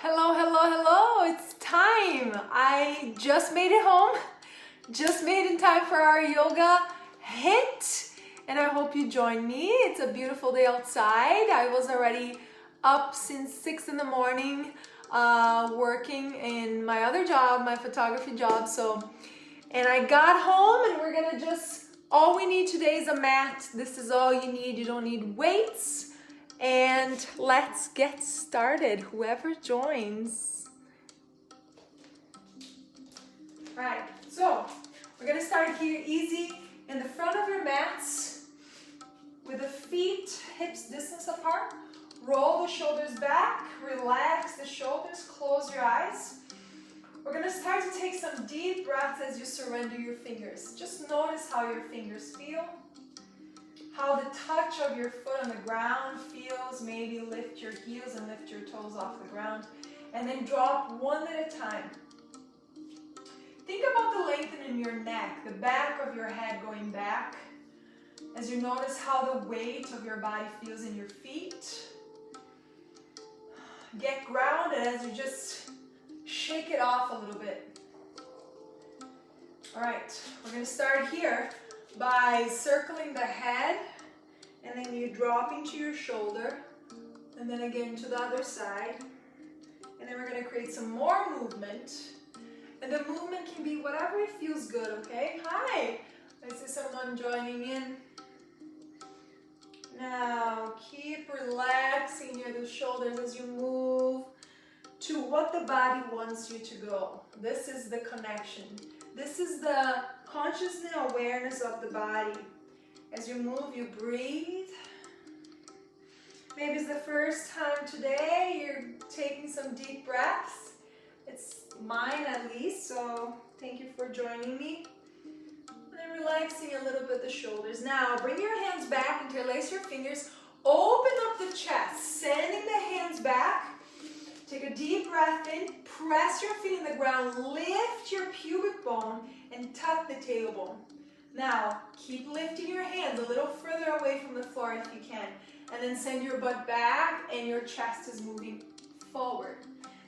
Hello, hello, hello. It's time. I just made it home. Just made in time for our yoga HIIT. And I hope you join me. It's a beautiful day outside. I was already up since 6 in the morning working in my other job, my photography job. And I got home and we're gonna all we need today is a mat. This is all you need. You don't need weights. And let's get started, whoever joins. All right, so we're gonna start here easy in the front of your mats with the feet, hips distance apart. Roll the shoulders back, relax the shoulders, close your eyes. We're gonna start to take some deep breaths as you surrender your fingers. Just notice how your fingers feel. How the touch of your foot on the ground feels. Maybe lift your heels and lift your toes off the ground. And then drop one at a time. Think about the lengthening in your neck, the back of your head going back. As you notice how the weight of your body feels in your feet. Get grounded as you just shake it off a little bit. All right, we're going to start here by circling the head, and then you drop into your shoulder, and then again to the other side. And then we're going to create some more movement. And the movement can be whatever it feels good, okay? Hi! I see someone joining in. Now, keep relaxing near the shoulders as you move to what the body wants you to go. This is the connection. This is the consciousness and awareness of the body. As you move, you breathe. Maybe it's the first time today you're taking some deep breaths. It's mine at least, so thank you for joining me. And then relaxing a little bit the shoulders. Now, bring your hands back, interlace your fingers, open up the chest, sending the hands back. Take a deep breath in, press your feet in the ground, lift your pubic bone, and tuck the tailbone. Now, keep lifting your hands a little further away from the floor if you can. And then send your butt back and your chest is moving forward.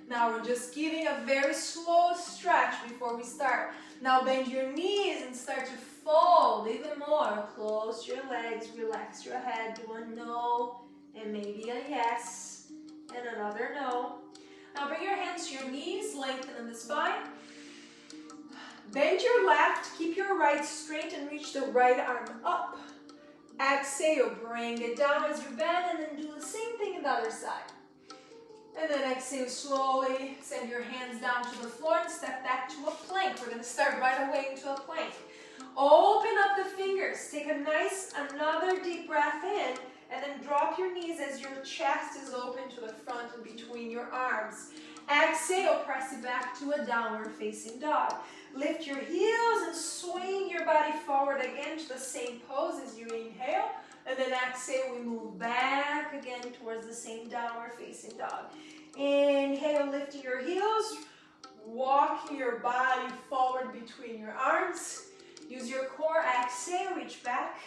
Now, we're just giving a very slow stretch before we start. Now, bend your knees and start to fold even more. Close your legs, relax your head, do a no and maybe a yes and another no. Now bring your hands to your knees, lengthen the spine. Bend your left, keep your right straight and reach the right arm up. Exhale, bring it down as you bend and then do the same thing on the other side. And then exhale slowly, send your hands down to the floor and step back to a plank. We're gonna start right away into a plank. Open up the fingers, take another deep breath in. And then drop your knees as your chest is open to the front and between your arms. Exhale, press it back to a downward facing dog. Lift your heels and swing your body forward again to the same pose as you inhale. And then exhale, we move back again towards the same downward facing dog. Inhale, lifting your heels, walking your body forward between your arms. Use your core, exhale, reach back.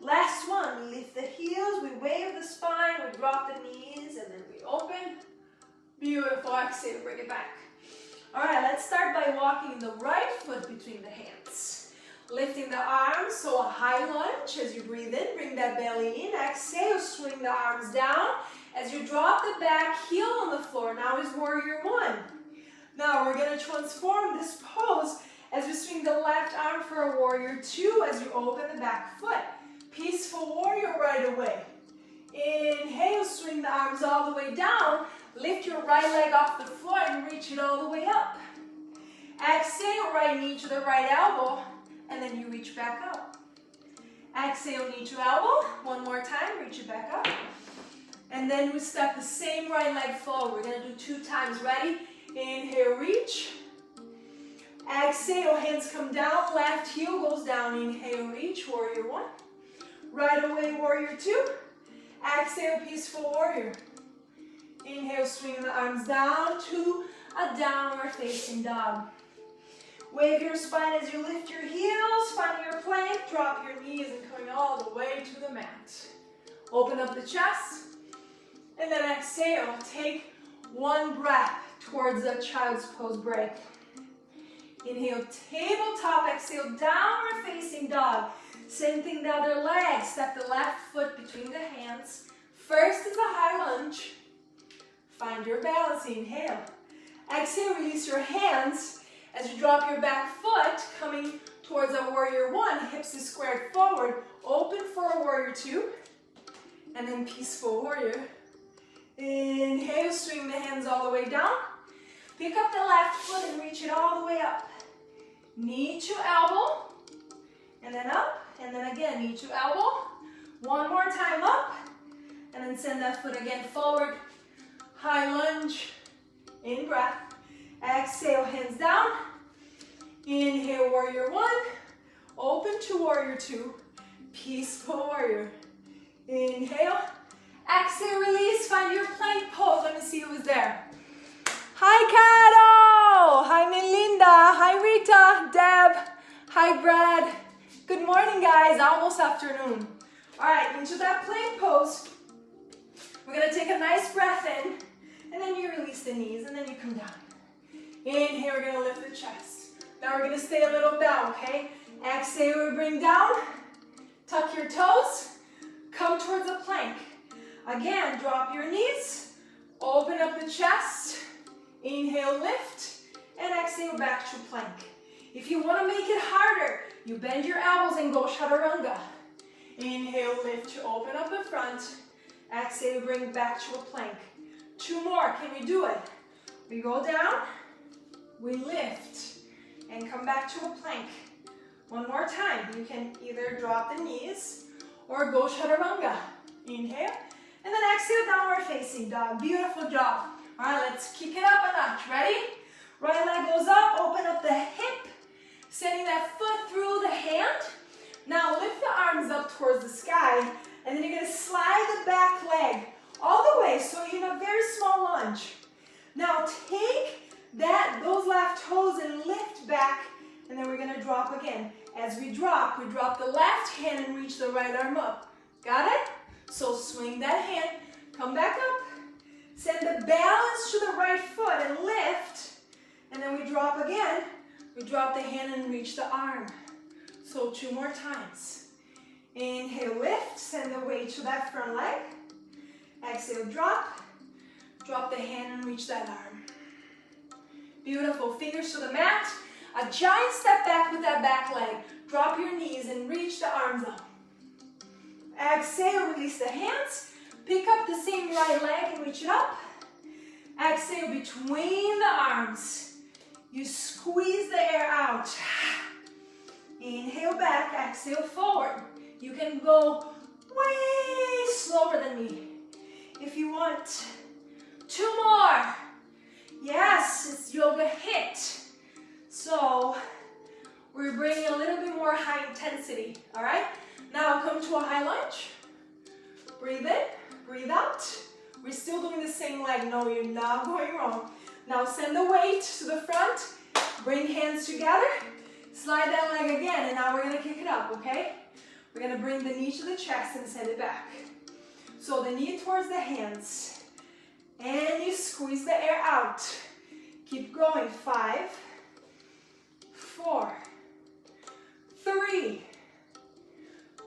Last one, we lift the heels, we wave the spine, we drop the knees, and then we open. Beautiful, exhale, bring it back. All right, let's start by walking the right foot between the hands. Lifting the arms, so a high lunge as you breathe in, bring that belly in. Exhale, swing the arms down. As you drop the back heel on the floor, now is warrior one. Now we're gonna transform this pose as you swing the left arm for a warrior two as you open the back foot. Peaceful warrior right away. Inhale, swing the arms all the way down. Lift your right leg off the floor and reach it all the way up. Exhale, right knee to the right elbow, and then you reach back up. Exhale, knee to elbow. One more time, reach it back up. And then we step the same right leg forward. We're gonna do 2 times. Ready? Inhale, reach. Exhale, hands come down, left heel goes down. Inhale, reach, warrior one. Right away, warrior two. Exhale, peaceful warrior. Inhale, swing the arms down to a downward facing dog. Wave your spine as you lift your heels, find your plank, drop your knees and coming all the way to the mat. Open up the chest and then exhale. Take One breath towards the child's pose break. Inhale, tabletop. Exhale, downward facing dog. Same thing, the other leg. Step the left foot between the hands. First is a high lunge. Find your balance. Inhale. Exhale, release your hands as you drop your back foot, coming towards a warrior one. Hips is squared forward. Open for a warrior two. And then peaceful warrior. Inhale, swing the hands all the way down. Pick up the left foot and reach it all the way up. Knee to elbow. And then up. And then again, knee to elbow. One more time up. And then send that foot again forward. High lunge. In breath. Exhale, hands down. Inhale, warrior one. Open to warrior two. Peaceful warrior. Inhale. Exhale, release. Find your plank pose. Let me see who's there. Hi, Caro. Hi, Melinda. Hi, Rita. Deb. Hi, Brad. Good morning, guys. Almost afternoon. All right, into that plank pose. We're going to take a nice breath in. And then you release the knees. And then you come down. Inhale, we're going to lift the chest. Now we're going to stay a little down, okay? Exhale, we bring down. Tuck your toes. Come towards a plank. Again, drop your knees. Open up the chest. Inhale, lift. And exhale, back to plank. If you want to make it harder, you bend your elbows and go chaturanga. Inhale, lift to open up the front. Exhale, bring back to a plank. Two more. Can we do it? We go down. We lift. And come back to a plank. One more time. You can either drop the knees or go chaturanga. Inhale. And then exhale, downward facing dog. Beautiful job. All right, let's kick it up a notch. Ready? Right leg goes up. Open up the hip. Sending that foot through the hand. Now lift the arms up towards the sky. And then you're going to slide the back leg all the way. So you're in a very small lunge. Now take those left toes and lift back. And then we're going to drop again. As we drop the left hand and reach the right arm up. Got it? So swing that hand. Come back up. Send the balance to the right foot and lift. And then we drop again. We drop the hand and reach the arm. So two more times. Inhale, lift. Send the weight to that front leg. Exhale, drop. Drop the hand and reach that arm. Beautiful. Fingers to the mat. A giant step back with that back leg. Drop your knees and reach the arms up. Exhale, release the hands. Pick up the same right leg and reach it up. Exhale, between the arms. You squeeze the air out. Inhale back, exhale forward. You can go way slower than me. If you want. Two more. Yes, it's yoga HIIT. So we're bringing a little bit more high intensity, all right? Now come to a high lunge. Breathe in, breathe out. We're still doing the same leg. No, you're not going wrong. Now send the weight to the front. Bring hands together. Slide that leg again, and now we're going to kick it up, okay? We're going to bring the knee to the chest and send it back. So the knee towards the hands. And you squeeze the air out. Keep going. 5, 4, 3,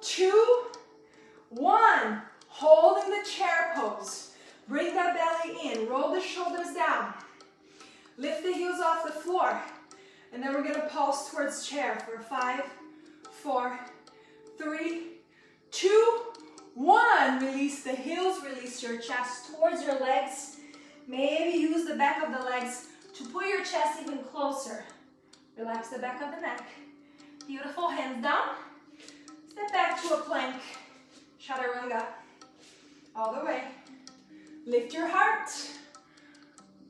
2, 1. Holding the chair pose. Bring that belly in. Roll the shoulders down. Lift the heels off the floor. And then we're going to pulse towards chair for 5, 4, 3, 2, 1. Release the heels. Release your chest towards your legs. Maybe use the back of the legs to pull your chest even closer. Relax the back of the neck. Beautiful. Hands down. Step back to a plank. Chaturanga. All the way. Lift your heart.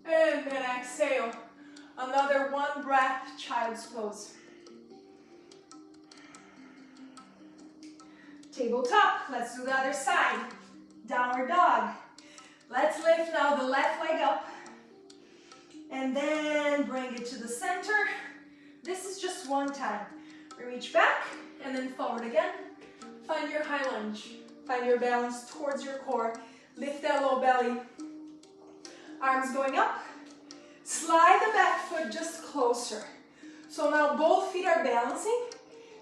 And then exhale. Another one breath, child's pose. Tabletop. Let's do the other side. Downward dog. Let's lift now the left leg up. And then bring it to the center. This is just one time. We reach back and then forward again. Find your high lunge. Find your balance towards your core. Lift that low belly. Arms going up. Slide the back foot just closer. So now both feet are balancing.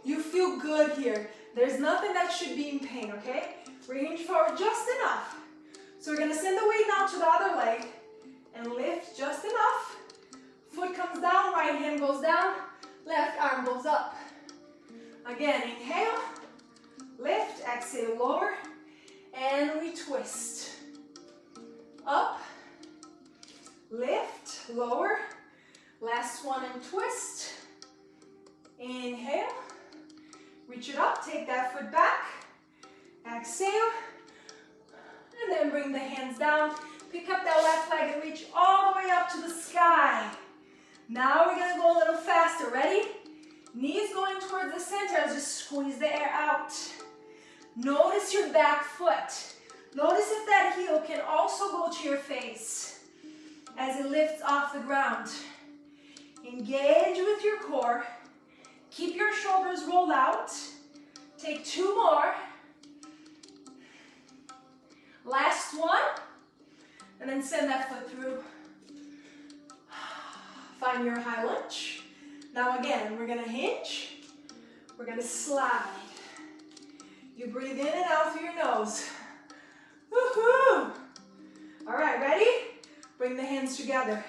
You feel good here. There's nothing that should be in pain, okay? We're hinge forward just enough. So we're gonna send the weight now to the other leg and lift just enough. Foot comes down, right hand goes down, left arm goes up. Again, inhale, lift, exhale, lower, and we twist. Up, lift, lower, last one and twist. Inhale, reach it up, take that foot back, exhale, and then bring the hands down. Pick up that left leg and reach all the way up to the sky. Now we're gonna go a little faster, ready? Knees going towards the center as you squeeze the air out. Notice your back foot. Notice if that heel can also go to your face as it lifts off the ground. Engage with your core. Keep your shoulders rolled out. Take 2 more. Last one. And then send that foot through. Find your high lunge. Now again, we're gonna hinge. We're gonna slide. You breathe in and out through your nose. Woohoo! All right, ready? Bring the hands together.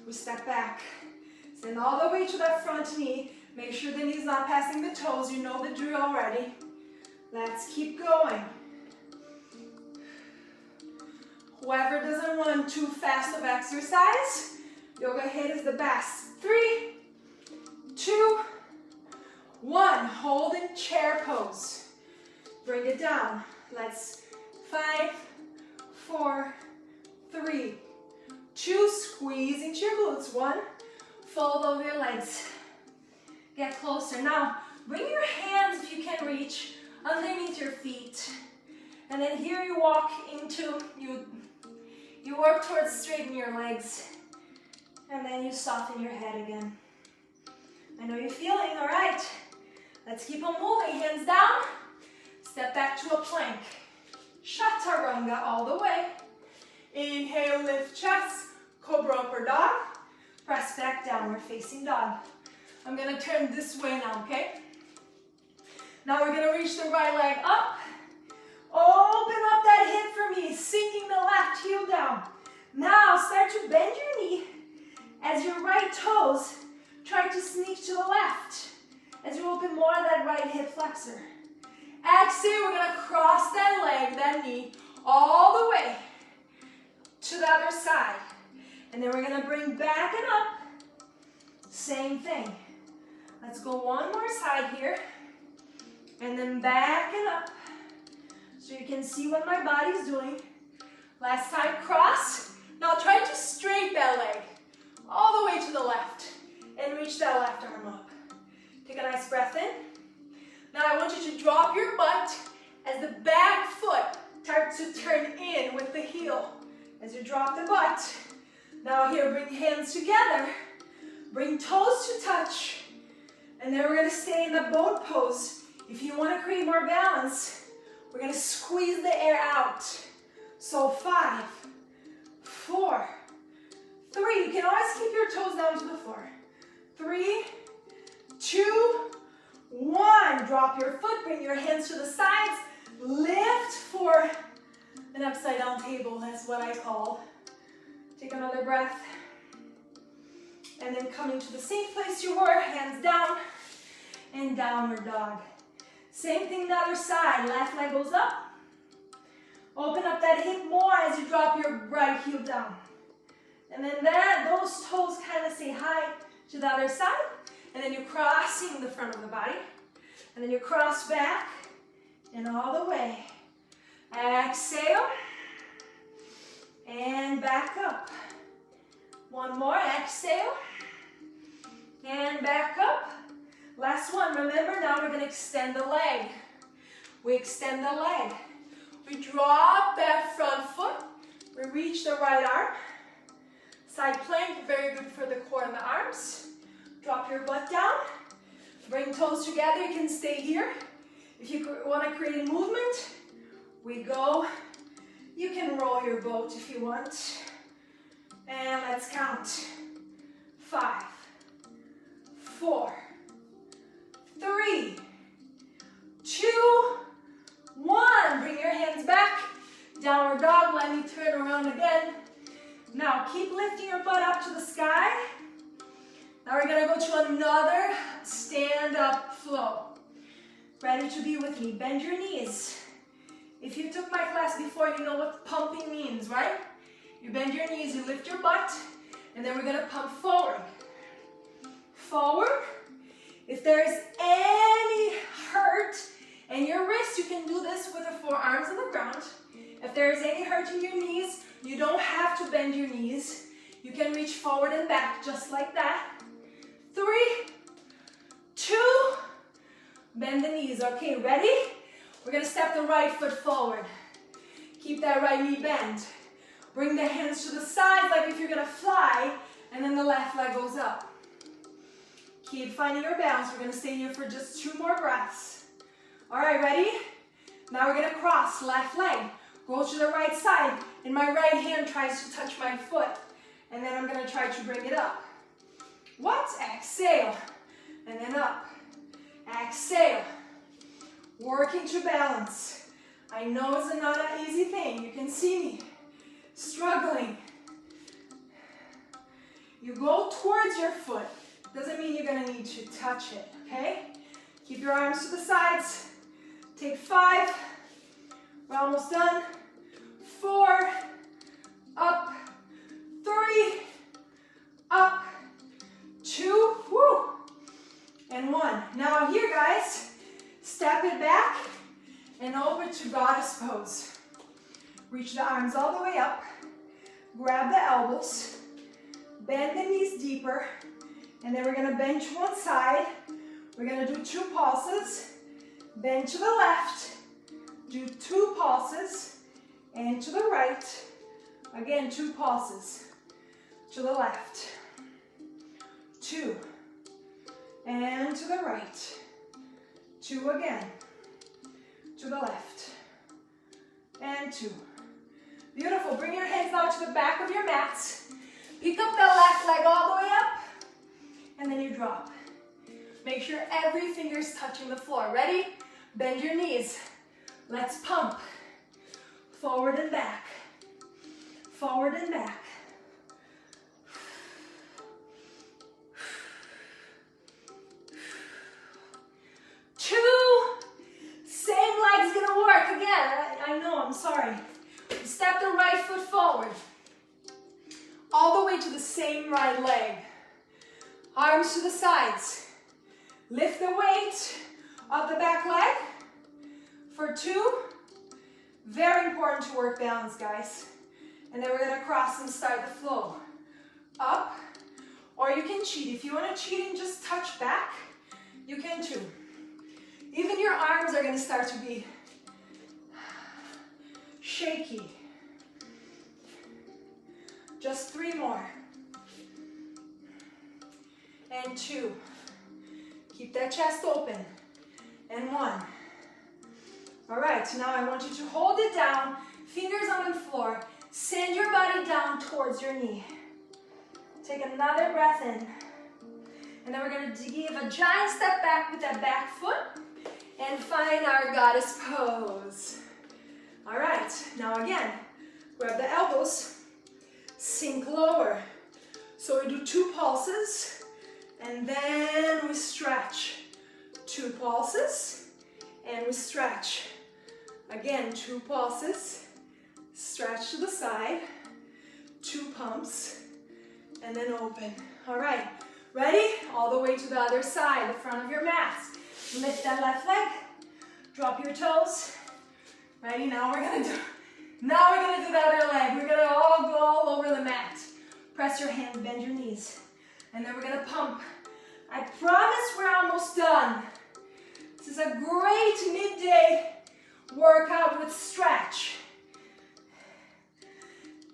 We step back. Send all the way to that front knee. Make sure the knee's not passing the toes. You know the drill already. Let's keep going. Whoever doesn't want too fast of exercise, yoga HIIT is the best. 3, 2, 1. Hold in chair pose. Bring it down. Let's 5, 4, 3, 2. Squeeze into your glutes. 1. Fold over your legs. Get closer. Now, bring your hands, if you can reach, underneath your feet. And then here you walk into, you work towards straightening your legs. And then you soften your head again. I know you're feeling, all right. Let's keep on moving. Hands down. Step back to a plank. Chaturanga all the way. Inhale, lift chest. Cobra upper dog. Press back, downward facing dog. I'm gonna turn this way now, okay? Now we're gonna reach the right leg up. Open up that hip for me, sinking the left heel down. Now start to bend your knee as your right toes try to sneak to the left. As you open more of that right hip flexor. Exhale, we're gonna cross that leg, that knee, all the way to the other side. And then we're gonna bring back and up. Same thing. Let's go one more side here. And then back and up. So you can see what my body's doing. Last time, cross. Now try to straighten that leg all the way to the left. And reach that left arm up. Take a nice breath in. Now I want you to drop your butt as the back foot starts to turn in with the heel. As you drop the butt. Now here, bring hands together. Bring toes to touch. And then we're gonna stay in the boat pose. If you wanna create more balance, we're gonna squeeze the air out. So 5, 4, 3. You can always keep your toes down to the floor. 3, 2, 1. Drop your foot, bring your hands to the sides. Lift for an upside down table, that's what I call. Take another breath. And then coming to the same place you were, hands down and downward dog. Same thing the other side, left leg goes up. Open up that hip more as you drop your right heel down. And then those toes kind of say hi to the other side. And then you're crossing the front of the body. And then you cross back and all the way. Exhale. And back up. One more, exhale. And back up. Last one, remember now we're gonna extend the leg. We extend the leg. We drop that front foot. We reach the right arm. Side plank, very good for the core and the arms. Drop your butt down. Bring toes together, you can stay here. If you wanna create movement, we go. You can roll your boat if you want. Let's count. 5, 4, 3, 2, 1. Bring your hands back. Downward dog. Let me turn around again. Now keep lifting your butt up to the sky. Now we're gonna go to another stand-up flow. Ready to be with me? Bend your knees. If you took my class before, you know what pumping means, right? You bend your knees, you lift your butt, and then we're gonna pump forward. Forward. If there is any hurt in your wrist, you can do this with the forearms on the ground. If there is any hurt in your knees, you don't have to bend your knees. You can reach forward and back just like that. 3, 2, bend the knees. Okay, ready? We're gonna step the right foot forward. Keep that right knee bent. Bring the hands to the sides like if you're gonna fly, and then the left leg goes up. Keep finding your balance. We're gonna stay here for just 2 more breaths. All right, ready? Now we're gonna cross left leg. Go to the right side, and my right hand tries to touch my foot, and then I'm gonna try to bring it up. What? Exhale, and then up. Exhale. Working to balance. I know it's not an easy thing. You can see me struggling. You go towards your foot. Doesn't mean you're gonna need to touch it, okay? Keep your arms to the sides. Take 5. We're almost done. 4. Up. 3. Up. 2. Woo. And 1. Now here, guys, step it back and over to goddess pose. Reach the arms all the way up. Grab the elbows. Bend the knees deeper. And then we're gonna bend to one side. We're gonna do 2 pulses. Bend to the left. Do 2 pulses. And to the right. Again, 2 pulses. To the left. 2. And to the right. 2 again. To the left. And 2. Beautiful. Bring your hands now to the back of your mats. Pick up the left leg all the way up. And then you drop. Make sure every finger is touching the floor. Ready? Bend your knees. Let's pump. Forward and back. Forward and back. Same leg's gonna work again. I know, I'm sorry. Step the right foot forward. All the way to the same right leg. Arms to the sides. Lift the weight of the back leg for 2. Very important to work balance, guys. And then we're gonna cross and start the flow. Up, or you can cheat. If you wanna cheat and just touch back, you can too. Even your arms are gonna start to be shaky. Just 3 more. And 2. Keep that chest open. And 1. All right, now I want you to hold it down, fingers on the floor. Send your body down towards your knee. Take another breath in. And then we're gonna give a giant step back with that back foot and find our goddess pose. All right, now again, grab the elbows, sink lower. So we do 2 pulses, and then we stretch. 2 pulses, and we stretch. Again, 2 pulses, stretch to the side, 2 pumps, and then open. All right, ready? All the way to the other side, the front of your mat. Lift that left leg, drop your toes. Ready? Now we're gonna do the other leg. We're gonna all go all over the mat. Press your hands, bend your knees. And then we're gonna pump. I promise we're almost done. This is a great midday workout with stretch.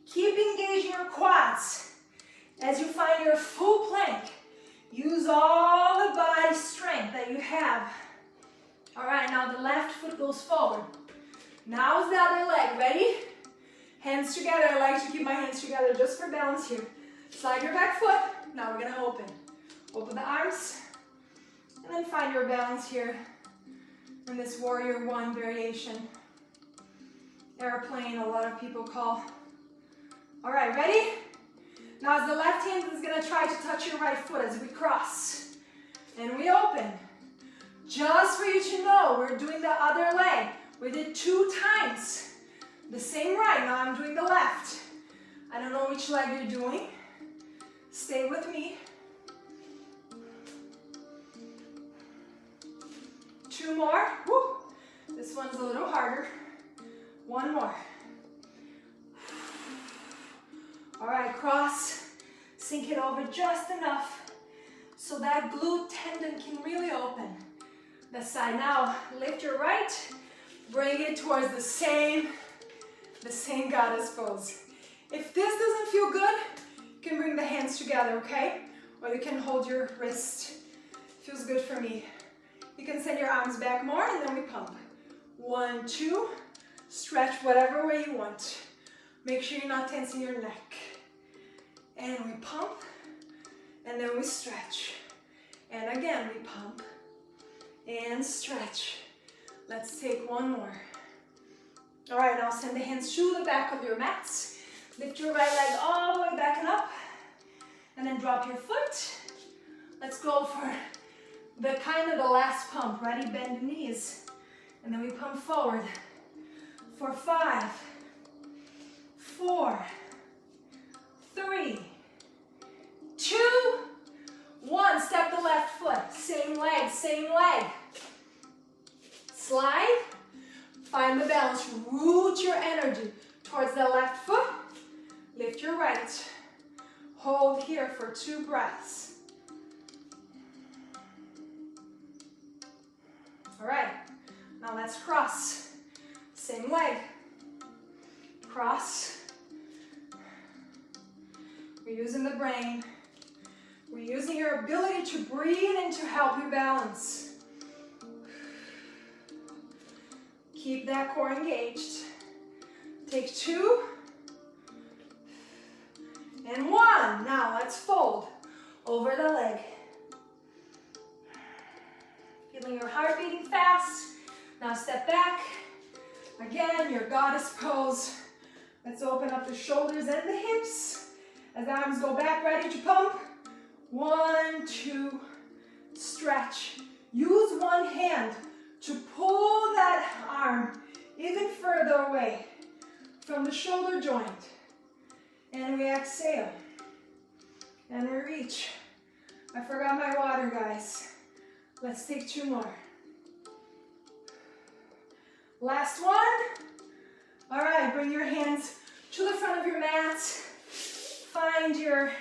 Keep engaging your quads as you find your full plank. Use all the body strength that you have. All right, now the left foot goes forward. Now is the other leg. Ready? Hands together. I like to keep my hands together just for balance here. Slide your back foot. Now we're gonna open. Open the arms. And then find your balance here in this warrior one variation. Airplane, a lot of people call. All right, ready? Now as the left hand is gonna try to touch your right foot as we cross. And we open. Just for you to know, we're doing the other leg. We did 2 times. The same right, now I'm doing the left. I don't know which leg you're doing. Stay with me. 2 more. Woo. This one's a little harder. 1 more. All right, cross. Sink it over just enough so that glute tendon can really open. The side. Now, lift your right. Bring it towards the same goddess pose. If this doesn't feel good, you can bring the hands together, okay? Or you can hold your wrist. Feels good for me. You can send your arms back more and then we pump. 1, 2, stretch whatever way you want. Make sure you're not tensing your neck. And we pump, and then we stretch. And again, we pump and stretch. Let's take 1 more. All right, now send the hands to the back of your mats. Lift your right leg all the way back and up. And then drop your foot. Let's go for the last pump. Ready? Bend the knees. And then we pump forward for 5, 4, 3, 2, 1. Step the left foot. Same leg, same leg. Slide. Find the balance. Root your energy towards the left foot. Lift your right. Hold here for 2 breaths. All right. Now let's cross. Same leg. Cross. We're using the brain. We're using your ability to breathe and to help you balance. Keep that core engaged. Take 2. And 1. Now let's fold over the leg. Feeling your heart beating fast. Now step back. Again, your goddess pose. Let's open up the shoulders and the hips. As the arms go back, ready to pump. 1, 2, stretch. Use one hand to pull that arm even further away from the shoulder joint. And we exhale. And we reach. I forgot my water, guys. Let's take 2 more. Last one. All right, bring your hands to the front of your mat. Find your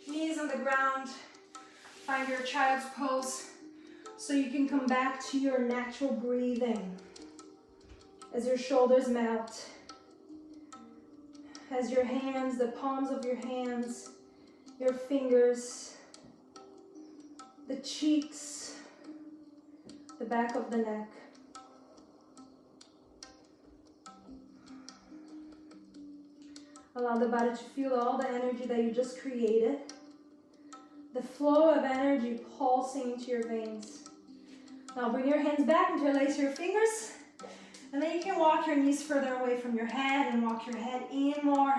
knees on the ground. Find your child's pose so you can come back to your natural breathing as your shoulders melt. As your hands, the palms of your hands, your fingers, the cheeks, the back of the neck. Allow the body to feel all the energy that you just created. The flow of energy pulsing into your veins. Now bring your hands back, interlace your fingers. And then you can walk your knees further away from your head and walk your head in more.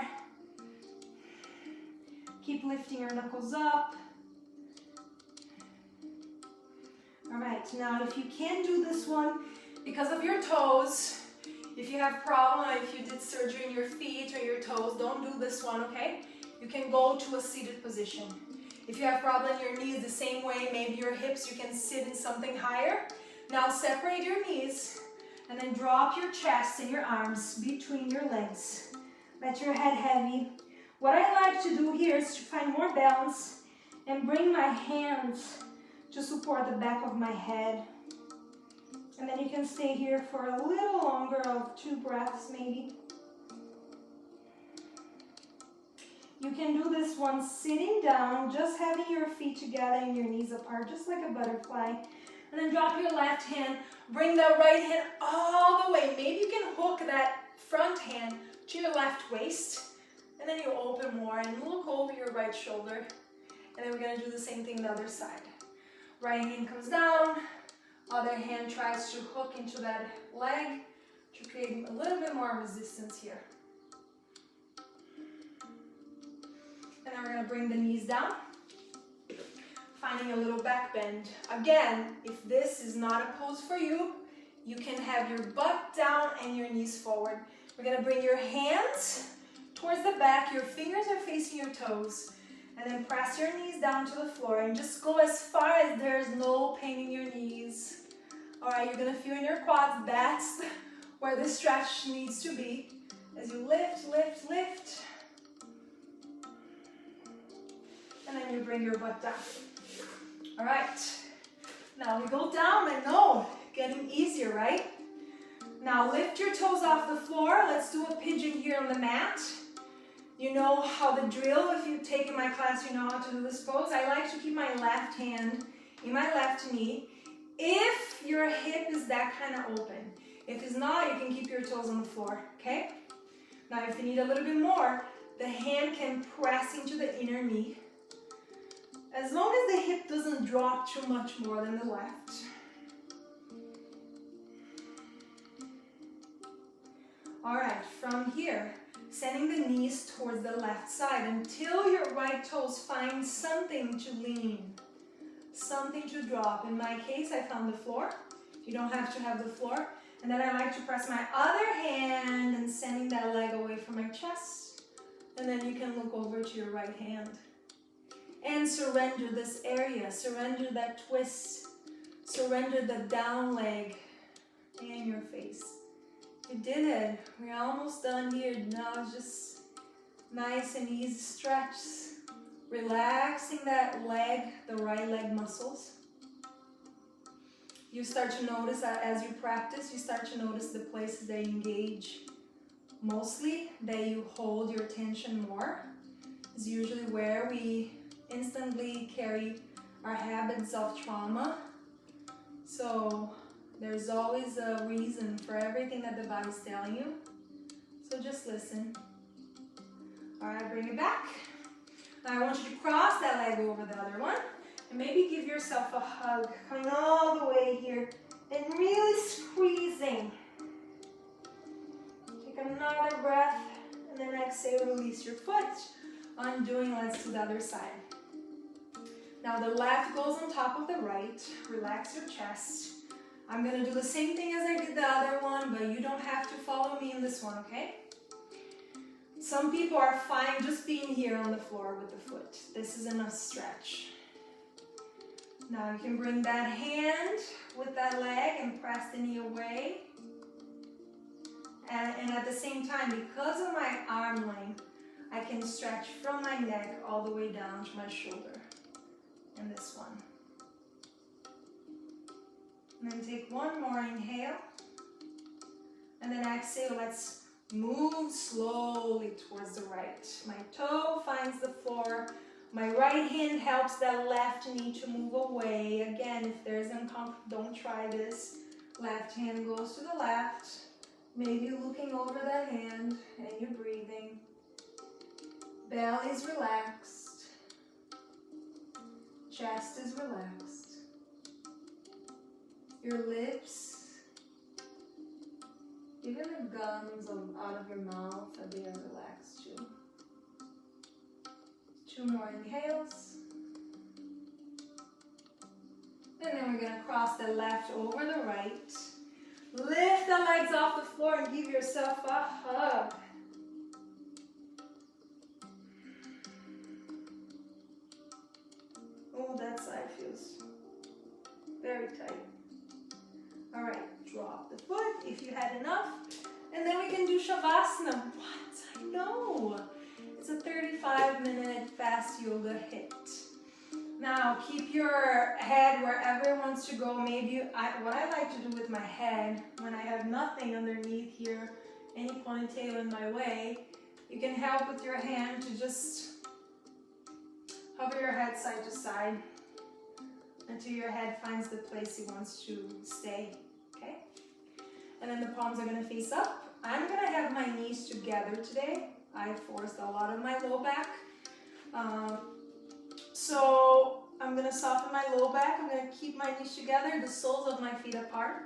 Keep lifting your knuckles up. All right, now if you can't do this one because of your toes, if you have problem, if you did surgery in your feet or your toes, don't do this one, okay? You can go to a seated position. If you have problem in your knees the same way, maybe your hips, you can sit in something higher. Now separate your knees and then drop your chest and your arms between your legs. Let your head heavy. What I like to do here is to find more balance and bring my hands to support the back of my head. And then you can stay here for a little longer of 2 breaths maybe. You can do this one sitting down, just having your feet together and your knees apart, just like a butterfly. And then drop your left hand, bring the right hand all the way. Maybe you can hook that front hand to your left waist. And then you open more and look over your right shoulder. And then we're gonna do the same thing the other side. Right hand comes down, other hand tries to hook into that leg to create a little bit more resistance here. And then we're gonna bring the knees down, finding a little back bend. Again, if this is not a pose for you, you can have your butt down and your knees forward. We're gonna bring your hands towards the back, your fingers are facing your toes, and then press your knees down to the floor and just go as far as there's no pain in your knees. All right, you're gonna feel in your quads, that's where the stretch needs to be. As you lift, lift, lift, and then you bring your butt down. All right, now we go down, I know, getting easier, right? Now lift your toes off the floor. Let's do a pigeon here on the mat. You know how the drill, if you've taken my class, you know how to do this pose. I like to keep my left hand in my left knee. If your hip is that kind of open. If it's not, you can keep your toes on the floor, okay? Now if you need a little bit more, the hand can press into the inner knee. As long as the hip doesn't drop too much more than the left. All right, from here, sending the knees towards the left side until your right toes find something to lean, something to drop. In my case, I found the floor. You don't have to have the floor. And then I like to press my other hand and sending that leg away from my chest. And then you can look over to your right hand. And surrender this area, surrender that twist, surrender the down leg and your face. You did it. We're almost done here. Now it's just nice and easy stretch. Relaxing that leg, the right leg muscles. You start to notice that as you practice, you start to notice the places that you engage mostly, that you hold your attention more. Is usually where we instantly carry our habits of trauma. So there's always a reason for everything that the body's telling you. So just listen. All right, bring it back. Now I want you to cross that leg over the other one. And maybe give yourself a hug. Coming all the way here. And really squeezing. Take another breath. And then exhale, release your foot. Undoing, let's do the other side. Now the left goes on top of the right. Relax your chest. I'm gonna do the same thing as I did the other one, but you don't have to follow me in this one, okay? Some people are fine just being here on the floor with the foot. This is enough stretch. Now you can bring that hand with that leg and press the knee away. And at the same time, because of my arm length, I can stretch from my neck all the way down to my shoulder. And this one. And then take one more inhale. And then exhale, let's move slowly towards the right. My toe finds the floor. My right hand helps that left knee to move away. Again, if there's uncomfortable, don't try this. Left hand goes to the left. Maybe looking over the hand and you're breathing. Belly's relaxed. Chest is relaxed. Your lips, even the gums out of your mouth, they are relaxed too. 2 more inhales. And then we're going to cross the left over the right. Lift the legs off the floor and give yourself a hug. Oh, that side feels very tight. All right, drop the foot if you had enough. And then we can do Shavasana. What? I know. It's a 35-minute fast yoga HIIT. Now, keep your head wherever it wants to go. Maybe what I like to do with my head, when I have nothing underneath here, any ponytail in my way, you can help with your hand to just hover your head side to side until your head finds the place it wants to stay, okay? And then the palms are gonna face up. I'm gonna have my knees together today. I forced a lot of my low back low back. I'm going to keep my knees together, the soles of my feet apart.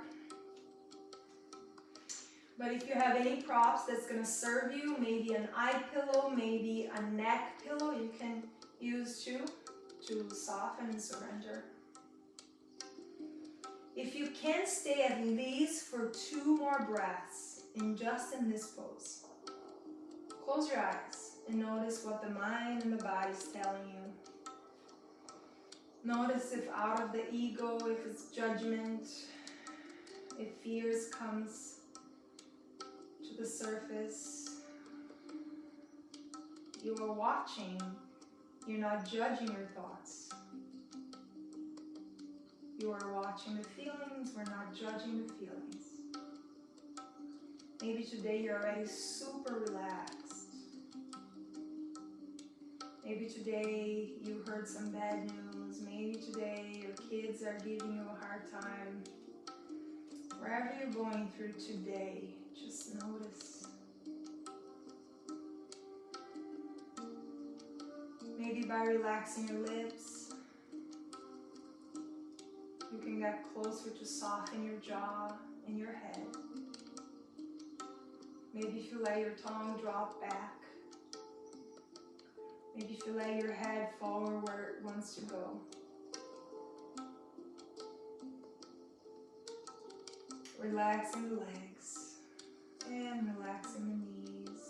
But if you have any props that's going to serve you, maybe an eye pillow, maybe a neck pillow, you can use too to soften and surrender. If you can stay at least for 2 more breaths in this pose, close your eyes and notice what the mind and the body is telling you. Notice if out of the ego, if it's judgment, if fears comes to the surface. You are watching. You're not judging your thoughts. You are watching the feelings. We're not judging the feelings. Maybe today you're already super relaxed. Maybe today you heard some bad news. Maybe today your kids are giving you a hard time. Wherever you're going through today, just notice. Maybe by relaxing your lips, you can get closer to soften your jaw and your head. Maybe if you let your tongue drop back. Maybe if you let your head forward where it wants to go. Relaxing the legs and relaxing the knees,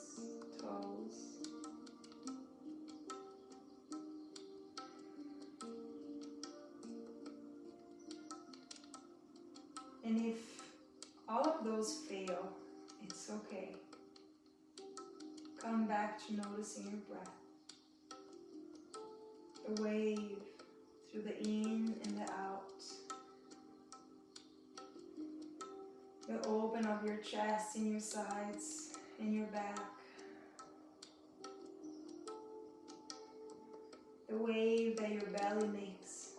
toes. And if all of those fail, it's okay. Come back to noticing your breath. The wave through the in and the out. The open of your chest and your sides and your back. The wave that your belly makes.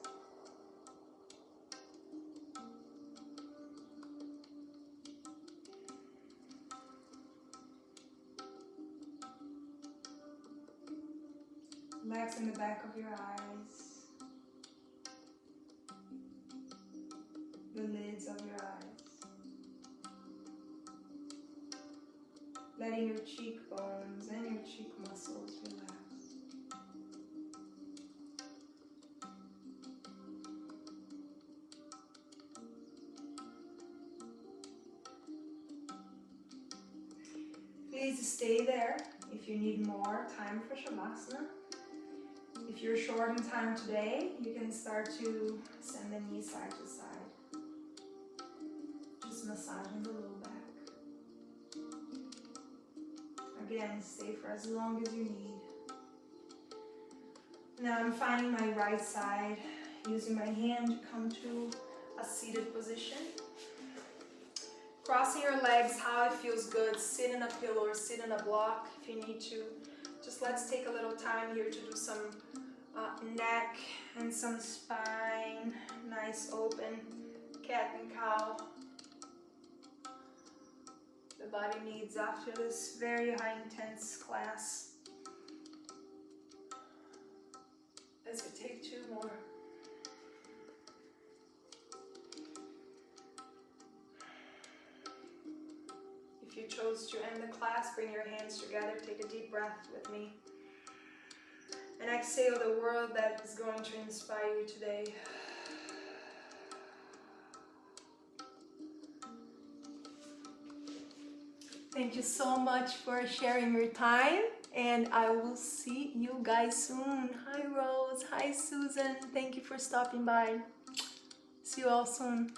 Relaxing the back of your eyes. The lids of your eyes. Letting your cheekbones and your cheek muscles relax. Please stay there if you need more time for Shavasana. If you're short in time today, you can start to send the knees side to side. Just massaging the low back. Again, stay for as long as you need. Now I'm finding my right side, using my hand to come to a seated position. Crossing your legs, how it feels good. Sit in a pillow or sit in a block if you need to. Just let's take a little time here to do some neck and some spine. Nice open cat and cow. The body needs after this very high intense class. As we take 2 more. If you chose to end the class, bring your hands together, take a deep breath with me. And exhale the word that is going to inspire you today. Thank you so much for sharing your time, and I will see you guys soon. Hi Rose, hi Susan, thank you for stopping by. See you all soon.